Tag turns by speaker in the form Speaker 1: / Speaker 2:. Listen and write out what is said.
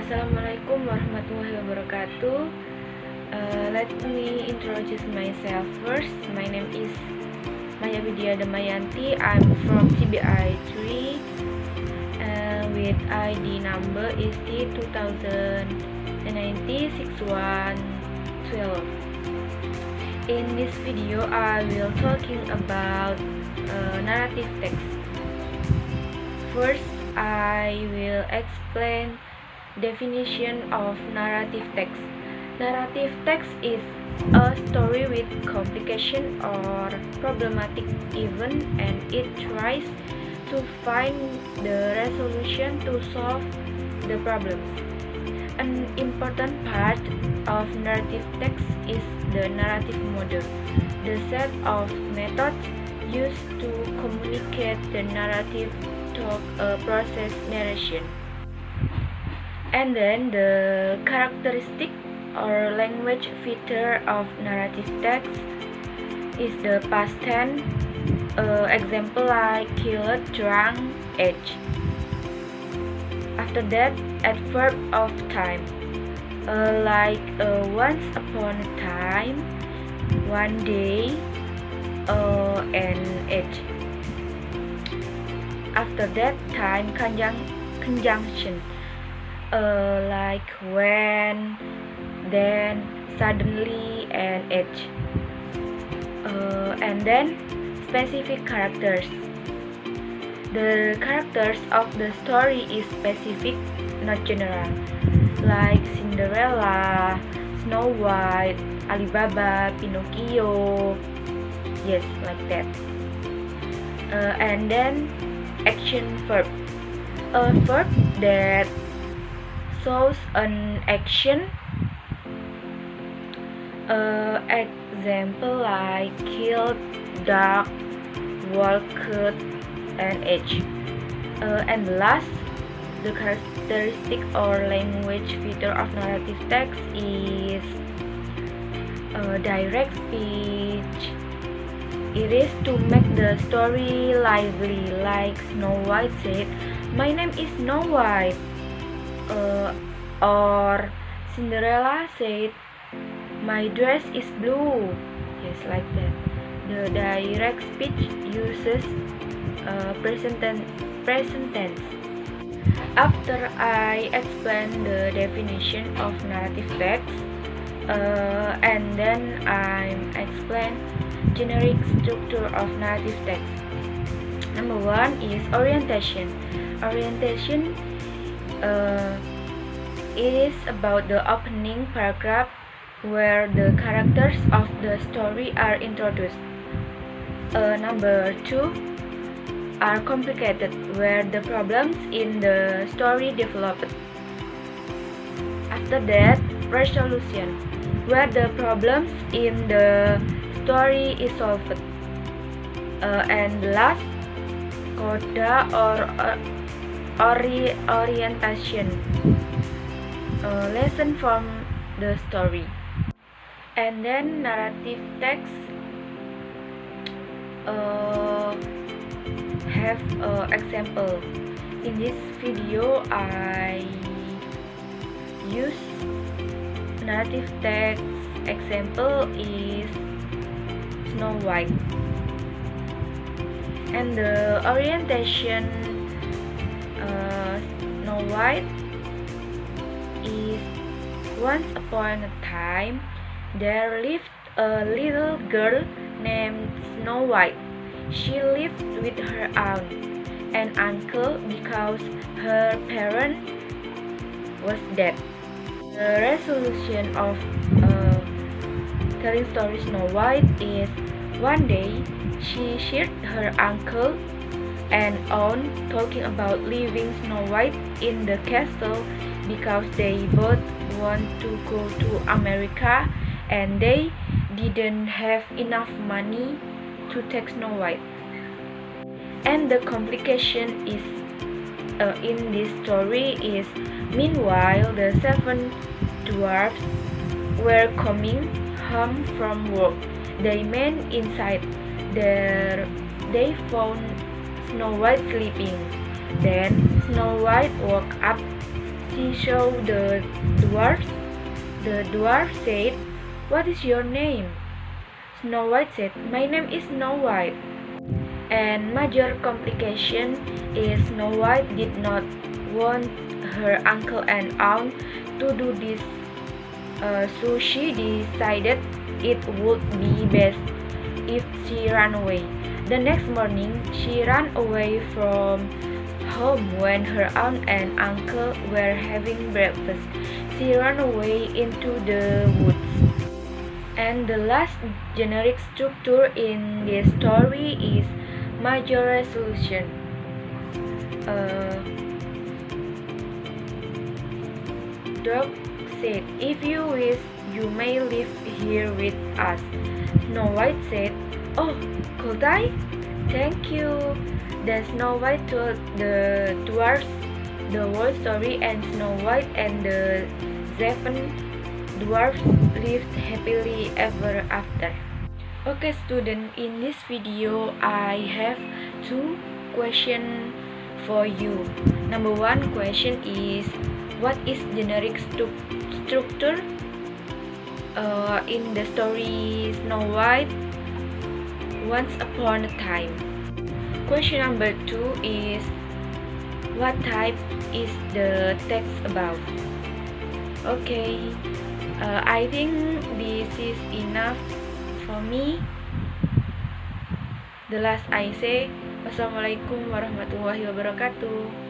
Speaker 1: Assalamualaikum warahmatullahi wabarakatuh. Let me introduce myself first. My name is Maya Widya Damayanti. I'm from TBI 3 with ID number is T2090-6112. In this video, I will talking about narrative text. First, I will explain definition of narrative text. Narrative text is a story with complication or problematic event, and it tries to find the resolution to solve the problems. An important part of narrative text is the narrative model, the set of methods used to communicate the narrative through a process narration. And then the characteristic or language feature of narrative text is the past tense. Example like killed, drunk, age. After that, adverb of time, like once upon a time, one day, and age. After that, time conjunction. Like when, then, suddenly, and age. And then specific characters. The characters of the story is specific, not general, like Cinderella, Snow White, Alibaba, Pinocchio. Yes, like that. And then action verb. A verb that shows an action. Example like killed, dark, walked, and age. And last, the characteristic or language feature of narrative text is direct speech. It is to make the story lively, like Snow White said, "My name is Snow White." Or Cinderella said, "My dress is blue." Yes, like that. The direct speech uses present tense. After I explain the definition of narrative text, and then I explain generic structure of narrative text. Number one is orientation. Orientation is about the opening paragraph where the characters of the story are introduced. Number two are complicated, where the problems in the story developed. After that, resolution, where the problems in the story is solved. And last, Coda or reorientation, lesson from the story. And then narrative text have example. In this video, I use narrative text example is Snow White. And the orientation Snow White is once upon a time there lived a little girl named Snow White. She lived with her aunt and uncle because her parent was dead. The resolution of telling story Snow White is one day she heard her uncle and aunt talking about leaving Snow White in the castle because they both want to go to America and they didn't have enough money to take Snow White. And the complication is in this story is, meanwhile the 7 dwarfs were coming home from work. They met inside. There they found Snow White sleeping. Then Snow White woke up she saw the dwarf. The dwarf said, "What is your name?" Snow White said, "My name is Snow White." And major complication is Snow White did not want her uncle and aunt to do this, so she decided it would be best if she ran away. The next morning, she ran away from home when her aunt and uncle were having breakfast. She ran away into the woods. And the last generic structure in this story is major resolution. Dog said, "If you wish, you may live here with us." Snow White said, "Oh, could I? Thank you." Then Snow White told the dwarfs the whole story, and Snow White and the 7 dwarfs lived happily ever after. Okay student, in this video I have 2 questions for you. Number 1 question is, what is generic structure in the story Snow White Once Upon a Time? Question number 2 is, what type is the text about? Okay, I think this is enough for me. The last I say, wassalamualaikum warahmatullahi wabarakatuh.